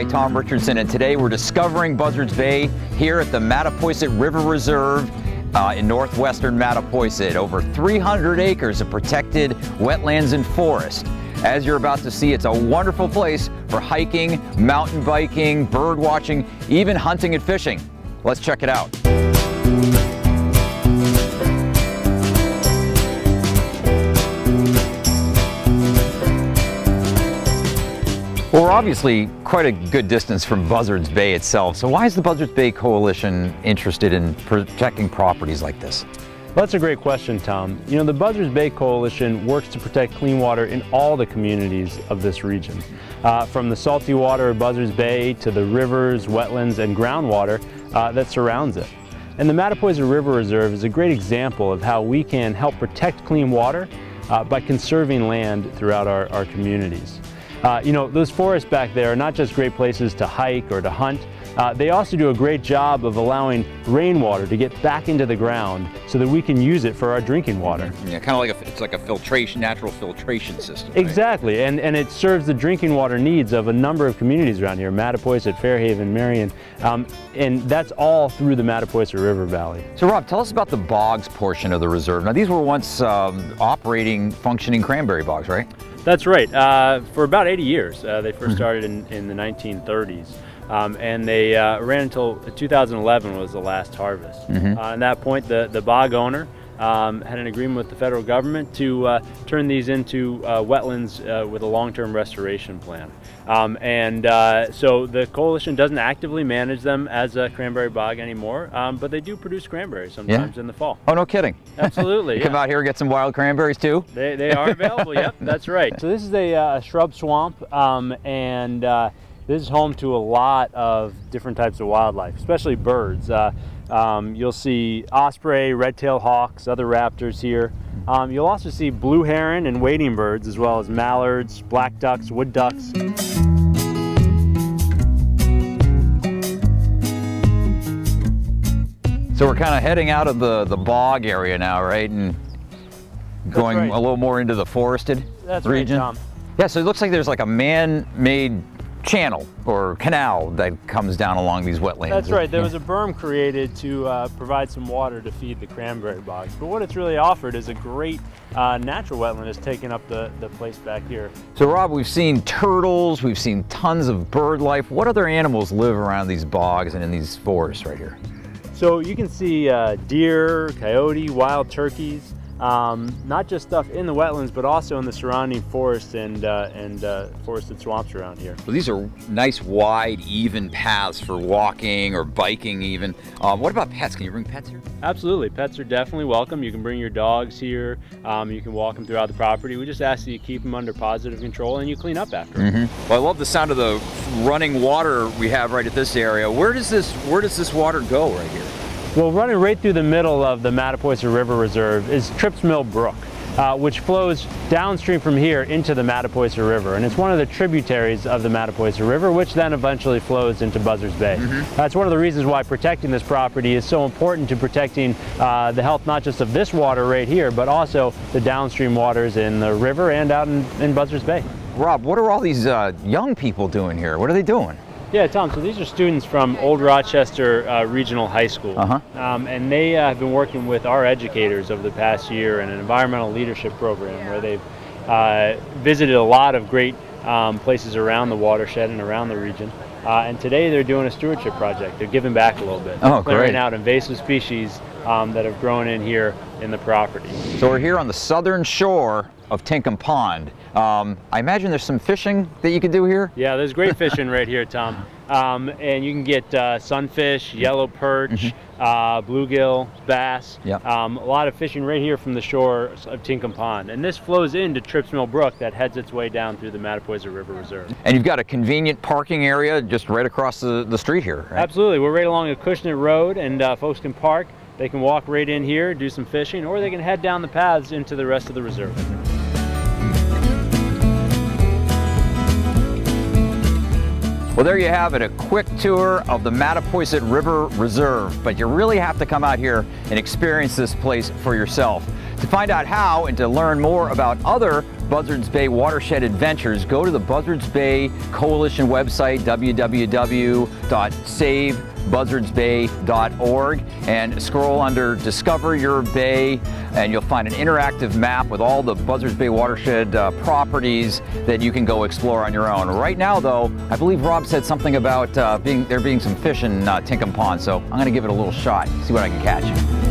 Hi, Tom Richardson, and today we're discovering Buzzards Bay here at the Mattapoisett River Reserve in northwestern Mattapoisett. Over 300 acres of protected wetlands and forest. As you're about to see, it's a wonderful place for hiking, mountain biking, bird watching, even hunting and fishing. Let's check it out. Well, we're obviously quite a good distance from Buzzards Bay itself, so why is the Buzzards Bay Coalition interested in protecting properties like this? Well, that's a great question, Tom. You know, the Buzzards Bay Coalition works to protect clean water in all the communities of this region. From the salty water of Buzzards Bay to the rivers, wetlands, and groundwater that surrounds it. And the Mattapoisett River Reserve is a great example of how we can help protect clean water by conserving land throughout our communities. You know, those forests back there are not just great places to hike or to hunt, they also do a great job of allowing rainwater to get back into the ground so that we can use it for our drinking water. Yeah, kind of like it's like a filtration, natural filtration system. Right? Exactly, and it serves the drinking water needs of a number of communities around here, Mattapoisett, Fairhaven, Marion, and that's all through the Mattapoisett River Valley. So Rob, tell us about the bogs portion of the reserve. Now these were once operating, functioning cranberry bogs, right? That's right. For about 80 years. They first started in the 1930s. And they ran until 2011 was the last harvest. At that point, the bog owner had an agreement with the federal government to turn these into wetlands with a long-term restoration plan. So the coalition doesn't actively manage them as a cranberry bog anymore, but they do produce cranberries sometimes in the fall. Oh, no kidding. Absolutely. Come out here and get some wild cranberries too? They are available, yep, that's right. So this is a shrub swamp, this is home to a lot of different types of wildlife, especially birds. You'll see osprey, red-tailed hawks, other raptors here. You'll also see blue heron and wading birds, as well as mallards, black ducks, wood ducks. So we're kind of heading out of the bog area now, right? And going a little more into the forested region? Right, Tom. Yeah, so it looks like there's like a man-made channel or canal that comes down along these wetlands. That's right. There was a berm created to provide some water to feed the cranberry bogs. But what it's really offered is a great natural wetland that's taken up the place back here. So Rob, we've seen turtles, we've seen tons of bird life. What other animals live around these bogs and in these forests right here? So you can see deer, coyote, wild turkeys. Not just stuff in the wetlands, but also in the surrounding forests and forested swamps around here. Well, these are nice, wide, even paths for walking or biking even. What about pets? Can you bring pets here? Absolutely. Pets are definitely welcome. You can bring your dogs here. You can walk them throughout the property. We just ask that you keep them under positive control and you clean up after them. Well, I love the sound of the running water we have right at this area. Where does this water go right here? Well, running right through the middle of the Mattapoisett River Reserve is Trips Mill Brook, which flows downstream from here into the Mattapoisett River. And it's one of the tributaries of the Mattapoisett River, which then eventually flows into Buzzards Bay. That's one of the reasons why protecting this property is so important to protecting the health not just of this water right here, but also the downstream waters in the river and out in Buzzards Bay. Rob, what are all these young people doing here? What are they doing? Yeah, Tom, so these are students from Old Rochester Regional High School, and they have been working with our educators over the past year in an environmental leadership program where they've visited a lot of great places around the watershed and around the region. And today they're doing a stewardship project. They're giving back a little bit. Oh, clearing great. out invasive species that have grown in here in the property. So we're here on the southern shore of Tinkham Pond. I imagine there's some fishing that you could do here? Yeah, there's great fishing right here, Tom. And you can get sunfish, yellow perch, bluegill, bass. A lot of fishing right here from the shore of Tinkham Pond. And this flows into Trips Mill Brook that heads its way down through the Mattapoisett River Reserve. And you've got a convenient parking area just right across the street here, right? Absolutely. We're right along Acushnet Road, and folks can park. They can walk right in here, do some fishing, or they can head down the paths into the rest of the reserve. Well, there you have it, a quick tour of the Mattapoisett River Reserve, but you really have to come out here and experience this place for yourself. To find out how and to learn more about other Buzzards Bay Watershed Adventures, go to the Buzzards Bay Coalition website, www.savebuzzardsbay.org, and scroll under Discover Your Bay, and you'll find an interactive map with all the Buzzards Bay Watershed properties that you can go explore on your own. Right now, though, I believe Rob said something about there being some fish in Tinkham Pond, so I'm going to give it a little shot, see what I can catch.